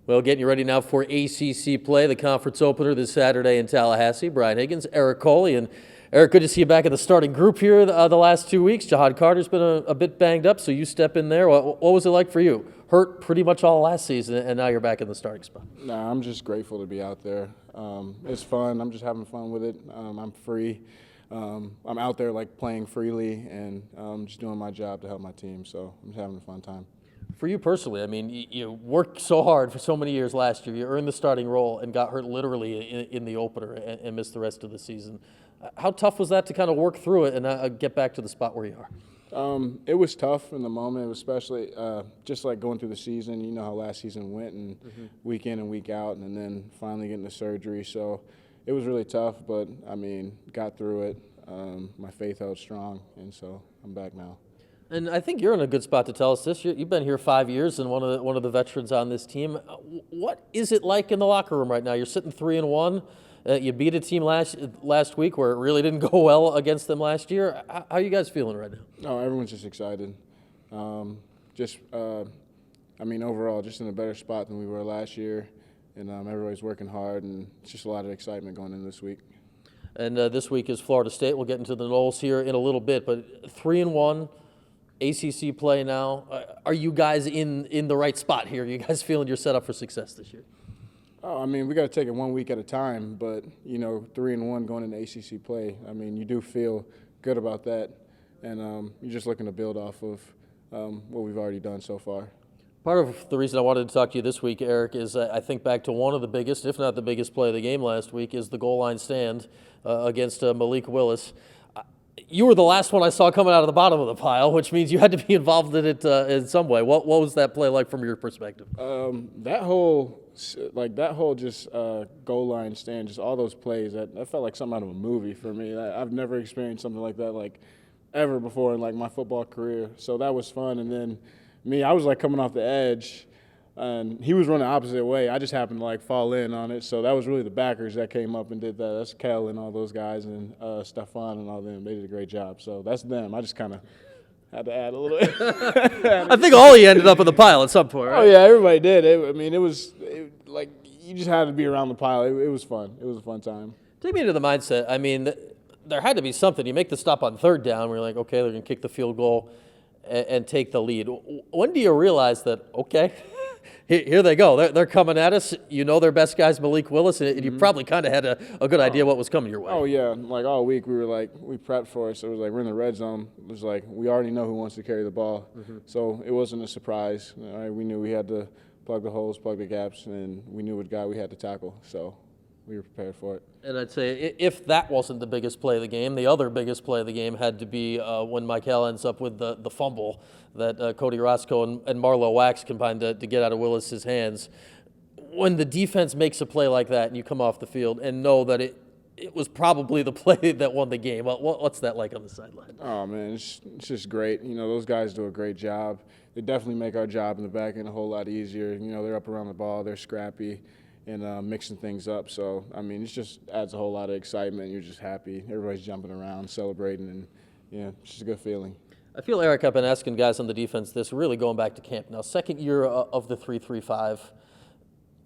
Well, getting you ready now for ACC play, the conference opener this Saturday in Tallahassee. Brian Higgins, Eric Coley, and Eric, good to see you back in the starting group here the last 2 weeks. Jahad Carter's been a bit banged up, so you step in there. What was it like for you? Hurt pretty much all last season, and now you're back in the starting spot. Nah, I'm just grateful to be out there. It's fun. I'm just having fun with it. I'm free. I'm out there like playing freely and just doing my job to help my team. So I'm just having a fun time. For you personally, I mean, you worked so hard for so many years last year. You earned the starting role and got hurt literally in the opener and missed the rest of the season. How tough was that to kind of work through it and get back to the spot where you are? It was tough in the moment, especially just like going through the season. You know how last season went, and week in and week out, and then finally getting the surgery. So it was really tough, but I mean, got through it. My faith held strong, and so I'm back now. And I think you're in a good spot to tell us this. You've been here 5 years and one of the veterans on this team. What is it like in the locker room right now? You're sitting 3-1. You beat a team last week where it really didn't go well against them last year. How are you guys feeling right now? Oh, everyone's just excited. I mean, overall, just in a better spot than we were last year. And everybody's working hard, and it's just a lot of excitement going into this week. And this week is Florida State. We'll get into the Noles here in a little bit, but 3-1. ACC play now. Are you guys in the right spot here? Are you guys feeling you're set up for success this year? Oh, I mean, we got to take it 1 week at a time, but, 3-1 going into ACC play, I mean, you do feel good about that, and you're just looking to build off of what we've already done so far. Part of the reason I wanted to talk to you this week, Eric, is I think back to one of the biggest, if not the biggest play of the game last week, is the goal line stand against Malik Willis. You were the last one I saw coming out of the bottom of the pile, which means you had to be involved in it in some way. What was that play like from your perspective? That whole just goal line stand, just all those plays, that felt like something out of a movie for me. I've never experienced something like that ever before in my football career. So that was fun. And then I was coming off the edge, and he was running the opposite way. I just happened to fall in on it. So that was really the backers that came up and did that. That's Kel and all those guys, and Stefan and all them. They did a great job. So that's them. I just kind of had to add a little bit. I think all he ended up in the pile at some point, right? Oh, yeah, everybody did. You just had to be around the pile. It was fun. It was a fun time. Take me into the mindset. I mean, there had to be something. You make the stop on third down where you're like, okay, they're going to kick the field goal and take the lead. When do you realize that, okay, here they go. They're coming at us. You know their best guy's Malik Willis, and you probably kind of had a good idea what was coming your way. Oh, yeah. All week we were we prepped for it. So it was we're in the red zone. It was we already know who wants to carry the ball. So it wasn't a surprise. We knew we had to plug the holes, plug the gaps, and we knew what guy we had to tackle. So we were prepared for it. And I'd say if that wasn't the biggest play of the game, the other biggest play of the game had to be when Michael ends up with the fumble that Cody Roscoe and Marlo Wax combined to get out of Willis's hands. When the defense makes a play like that and you come off the field and know that it was probably the play that won the game, what's that like on the sideline? Oh, man, it's just great. Those guys do a great job. They definitely make our job in the back end a whole lot easier. They're up around the ball. They're scrappy and mixing things up. So, I mean, it just adds a whole lot of excitement. You're just happy. Everybody's jumping around, celebrating, and, it's just a good feeling. I feel, Eric, I've been asking guys on the defense this really going back to camp. Now, second year of the 3-3-5.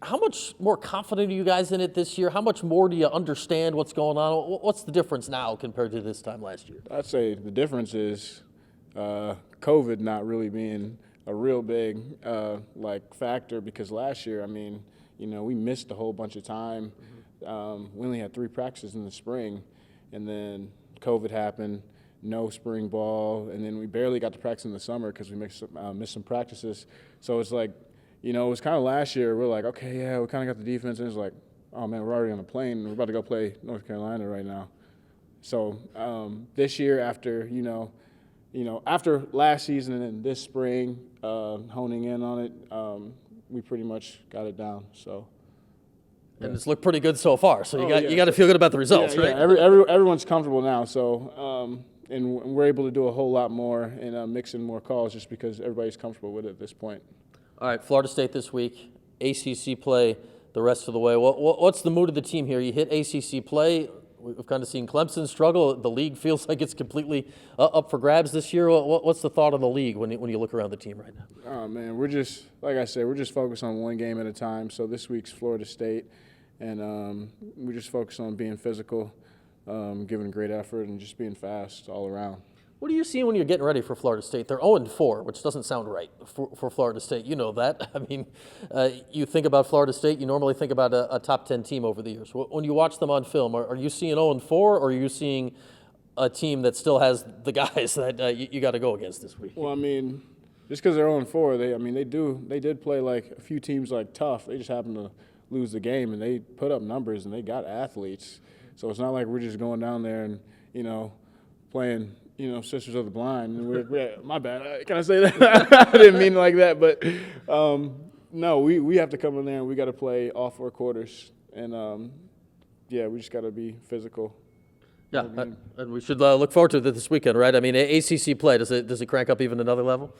How much more confident are you guys in it this year? How much more do you understand what's going on? What's the difference now compared to this time last year? I'd say the difference is COVID not really being a real big factor, because last year, I mean, we missed a whole bunch of time. We only had 3 practices in the spring, and then COVID happened, no spring ball, and then we barely got to practice in the summer because we missed some practices. So it's it was kind of last year, we're okay, yeah, we kind of got the defense, and it's oh, man, we're already on a plane. We're about to go play North Carolina right now. So this year, after, after last season and then this spring, honing in on it, we pretty much got it down. So, and it's looked pretty good so far. So you got to feel good about the results, right? Yeah, everyone's comfortable now. So, and we're able to do a whole lot more and mix in more calls just because everybody's comfortable with it at this point. All right, Florida State this week, ACC play the rest of the way. What's the mood of the team here? You hit ACC play. We've kind of seen Clemson struggle. The league feels like it's completely up for grabs this year. What's the thought on the league when you look around the team right now? Oh, man, we're just, like I said, we're just focused on one game at a time. So this week's Florida State, and we just focus on being physical, giving great effort, and just being fast all around. What are you seeing when you're getting ready for Florida State? They're 0-4, which doesn't sound right for Florida State. You know that. I mean, you think about Florida State, you normally think about a top 10 team over the years. When you watch them on film, are you seeing 0-4, or are you seeing a team that still has the guys that you got to go against this week? Well, I mean, just because they're 0-4, they did play like a few teams like tough. They just happened to lose the game, and they put up numbers, and they got athletes. So it's not like we're just going down there and, playing – Sisters of the Blind. My bad. Can I say that? I didn't mean it like that. But, no, we have to come in there and we got to play all 4 quarters. And, we just got to be physical. Yeah, and we should look forward to it this weekend, right? I mean, ACC play, does it crank up even another level?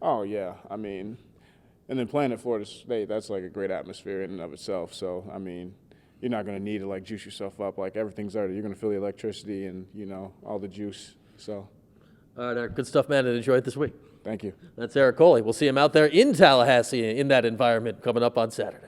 Oh, yeah. I mean, and then playing at Florida State, that's like a great atmosphere in and of itself. So, I mean, you're not going to need to, like, juice yourself up. Like, everything's there. You're going to feel the electricity and, all the juice. So, all right, Eric, good stuff, man, and enjoy it this week. Thank you. That's Eric Coley. We'll see him out there in Tallahassee in that environment coming up on Saturday.